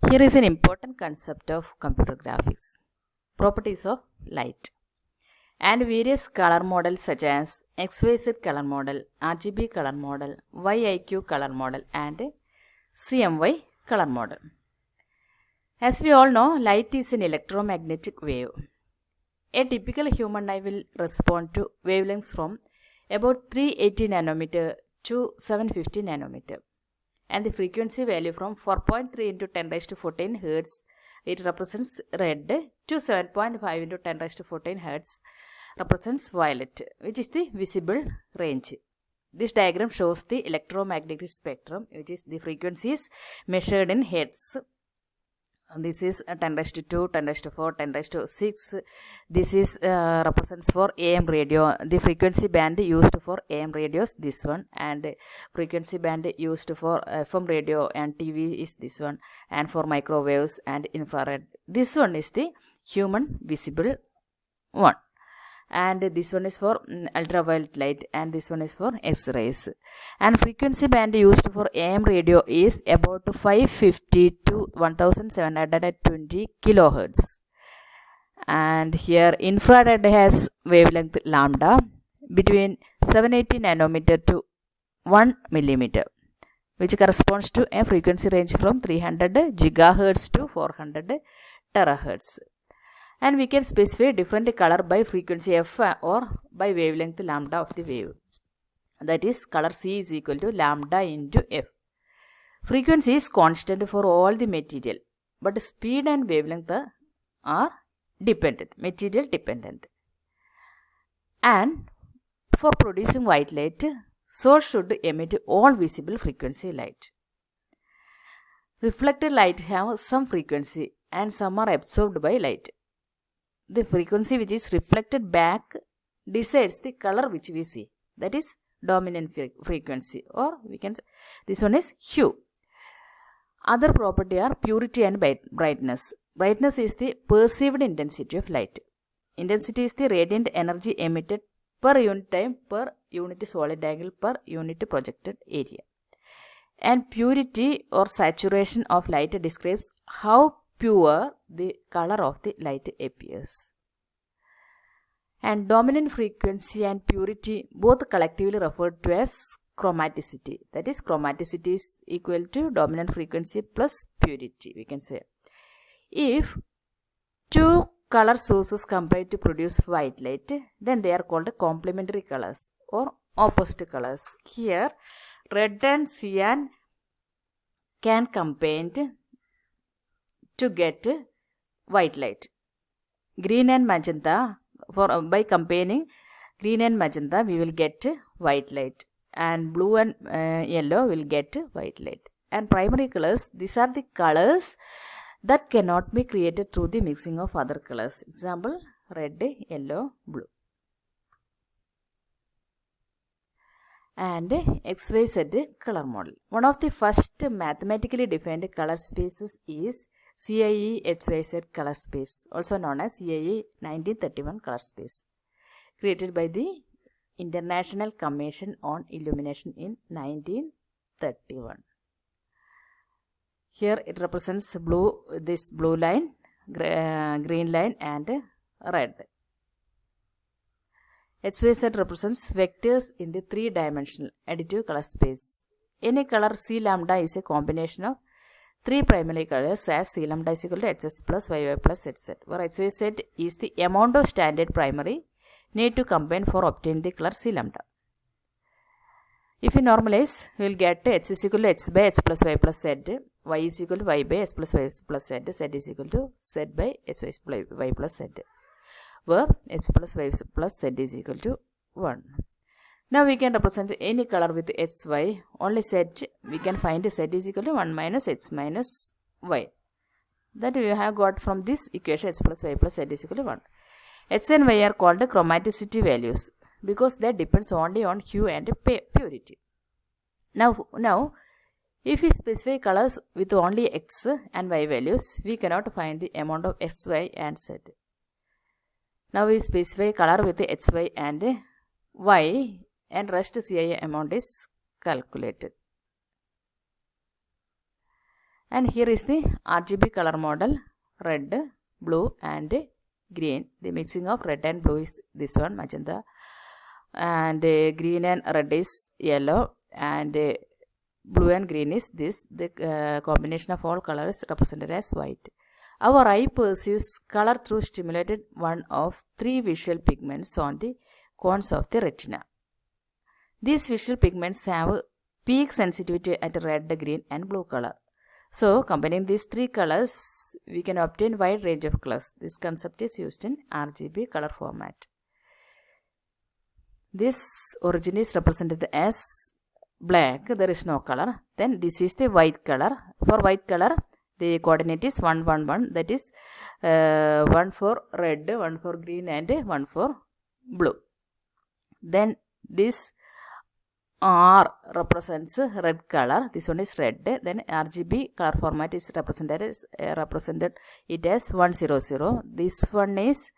Here is an important concept of computer graphics. Properties of light. And various color models such as XYZ color model, RGB color model, YIQ color model and CMY color model. As we all know, light is an electromagnetic wave. A typical human eye will respond to wavelengths from about 380 nanometer to 750 nanometer. And the frequency value from 4.3 into 10 raised to 14 Hz, it represents red, to 7.5 into 10 raised to 14 Hz represents violet, which is the visible range. This diagram shows the electromagnetic spectrum, which is the frequencies measured in Hertz. This is 10 raised to 2, 10 raised to 4, 10 raised to 6. This is represents for AM radio. The frequency band used for AM radios, this one, and frequency band used for FM radio and TV is this one, and for microwaves and infrared. This one is the human visible one. And this one is for ultraviolet light, and this one is for X-rays. And frequency band used for AM radio is about 550 to 1720 kilohertz. And here infrared has wavelength lambda between 780 nanometer to 1 millimeter, which corresponds to a frequency range from 300 gigahertz to 400 terahertz. And we can specify different color by frequency f or by wavelength lambda of the wave. That is, color C is equal to lambda into f. Frequency is constant for all the material, but speed and wavelength are dependent, material dependent. And for producing white light, source should emit all visible frequency light. Reflected light have some frequency and some are absorbed by light. The frequency which is reflected back decides the color which we see. That is dominant frequency, or we can say this one is hue. Other property are purity and brightness. Brightness is the perceived intensity of light. Intensity is the radiant energy emitted per unit time, per unit solid angle, per unit projected area. And purity or saturation of light describes how pure the color of the light appears. And dominant frequency and purity both collectively referred to as chromaticity. That is, chromaticity is equal to dominant frequency plus purity, we can say. If two color sources combine to produce white light, then they are called complementary colors or opposite colors. Here, red and cyan can combine to get white light. Green and magenta, by combining green and magenta, we will get white light, and blue and yellow will get white light. And primary colors, these are the colors that cannot be created through the mixing of other colors. Example, red, yellow, blue. And XYZ color model. One of the first mathematically defined color spaces is CIE XYZ color space, also known as CIE 1931 color space, created by the International Commission on Illumination in 1931. Here it represents blue, this blue line, green line and red. XYZ represents vectors in the three-dimensional additive color space. Any color C lambda is a combination of three primary colors, as C lambda is equal to HS plus YY plus ZZ, where XYZ is the amount of standard primary need to combine for obtain the color C lambda. If we normalize, we will get H is equal to H by H plus Y plus Z, Y is equal to Y by S plus Y plus Z, Z is equal to Z by S Y plus Z, where H plus Y plus Z is equal to 1. Now we can represent any color with HY, only Z, we can find Z is equal to 1 minus H minus Y. That we have got from this equation, H plus Y plus Z is equal to 1. H and Y are called chromaticity values because that depends only on hue and purity. Now, if we specify colors with only X and Y values, we cannot find the amount of X, Y and Z. Now we specify color with H, Y and Y, and rest CI amount is calculated. And here is the RGB color model, red, blue and green. The mixing of red and blue is this one, magenta, and green and red is yellow, and blue and green is this. The combination of all colors represented as white. Our eye perceives color through stimulated one of three visual pigments on the cones of the retina. These visual pigments have peak sensitivity at red, green and blue color. So, combining these three colors, we can obtain wide range of colors. This concept is used in RGB color format. This origin is represented as black, there is no color. Then this is the white color. For white color, the coordinate is 1, 1, 1. That is 1 for red, 1 for green and 1 for blue. Then this R represents red color. This one is red. Then RGB color format is represented it as 100. This one is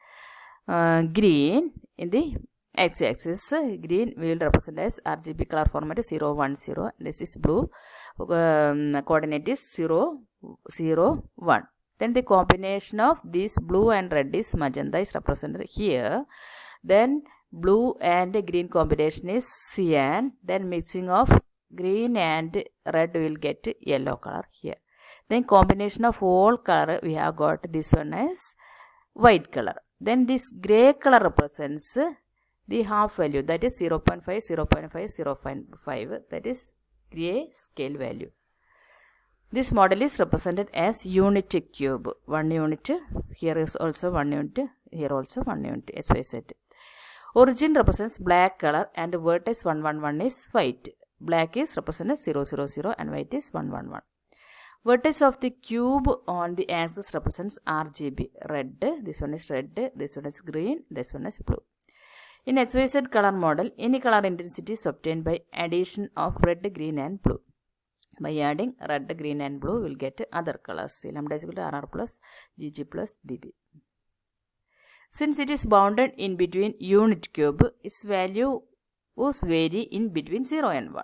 green in the x-axis. Green we will represent as RGB color format is 010. This is blue. Coordinate is 0, 0, 1. Then the combination of this blue and red is magenta is represented here. Then blue and green combination is cyan. Then mixing of green and red will get yellow color here. Then combination of all color we have got this one as white color. Then this gray color represents the half value, that is 0.5, 0.5, 0.5, that is gray scale value. This model is represented as unit cube. 1 unit, here is also 1 unit, here also 1 unit, XYZ. Origin represents black color and vertex 111 is white. Black is represented 000 and white is 111. Vertex of the cube on the axis represents RGB. Red, this one is red, this one is green, this one is blue. In XYZ color model, any color intensity is obtained by addition of red, green and blue. By adding red, green and blue, we will get other colors. C lambda is equal to RR plus GG plus BB. Since it is bounded in between unit cube, its value was vary in between 0 and 1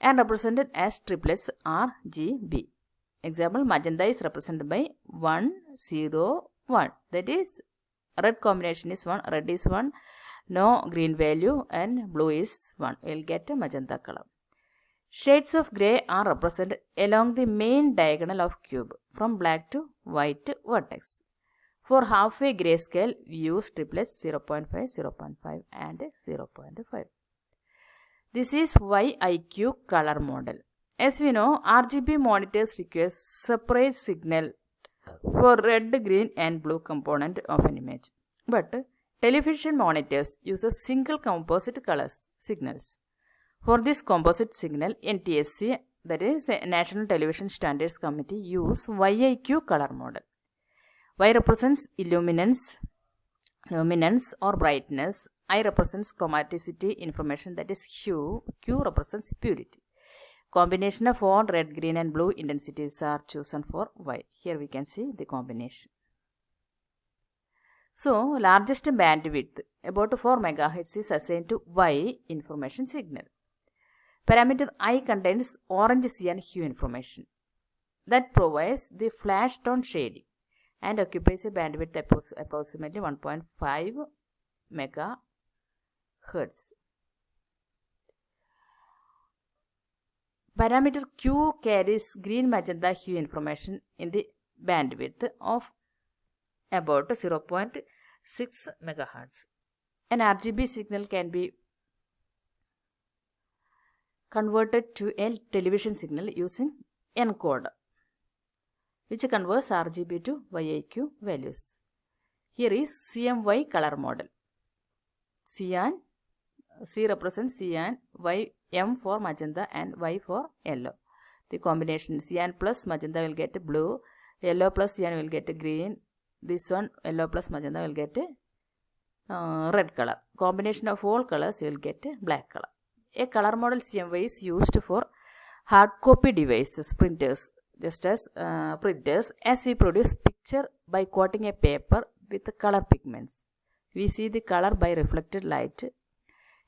and represented as triplets RGB. Example, magenta is represented by 1, 0, 1. That is, red combination is 1, red is 1, no green value and blue is 1. We will get a magenta color. Shades of grey are represented along the main diagonal of cube from black to white vertex. For halfway grayscale, we use triplets 0.5, 0.5 and 0.5. This is YIQ color model. As we know, RGB monitors require separate signal for red, green and blue component of an image. But television monitors use a single composite colors signals. For this composite signal, NTSC, that is National Television Standards Committee, use YIQ color model. Y represents luminance or brightness. I represents chromaticity information, that is hue. Q represents purity. Combination of all red, green and blue intensities are chosen for Y. Here we can see the combination. So, largest bandwidth about 4 MHz is assigned to Y information signal. Parameter I contains orange cyan hue information that provides the flash tone shading and occupies a bandwidth approximately 1.5 MHz. Parameter Q carries green magenta hue information in the bandwidth of about 0.6 MHz. An RGB signal can be converted to a television signal using encoder, which converts RGB to YIQ values. Here is CMY color model. Cyan, C represents cyan, Y, M for magenta and Y for yellow. The combination cyan plus magenta will get blue, yellow plus cyan will get green, this one yellow plus magenta will get red color. Combination of all colors you will get black color. A color model CMY is used for hard copy devices, printers, just as printers, as we produce picture by coating a paper with color pigments. We see the color by reflected light,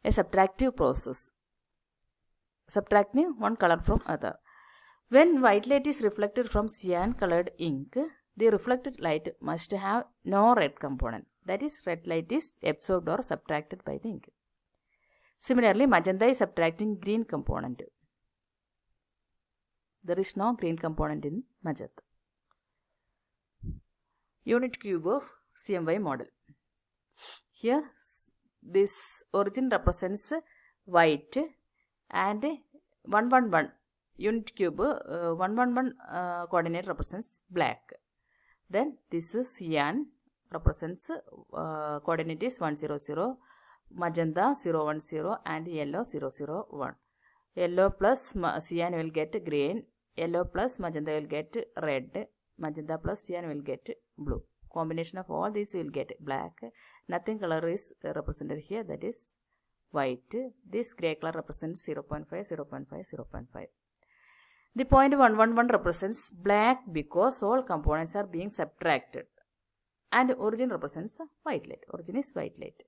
a subtractive process, subtracting one color from other. When white light is reflected from cyan colored ink, the reflected light must have no red component. That is, red light is absorbed or subtracted by the ink. Similarly, magenta is subtracting green component. There is no green component in magenta. Unit cube of CMY model. Here, this origin represents white and 111. Unit cube 111 coordinate represents black. Then this is cyan represents coordinate is 100, magenta 010 and yellow 001. Yellow plus cyan will get green, yellow plus magenta will get red, magenta plus cyan will get blue. Combination of all these will get black. Nothing color is represented here, that is white. This grey color represents 0.5, 0.5, 0.5. The point 111 represents black because all components are being subtracted. And origin represents white light. Origin is white light.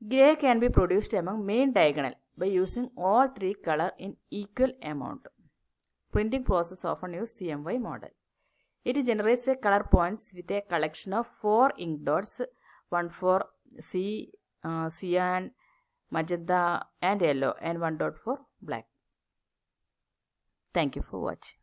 Grey can be produced among main diagonal by using all three color in equal amount. Printing process often use CMY model. It generates a color points with a collection of 4 ink dots, one for cyan, magenta and yellow, and one dot for black. Thank you for watching.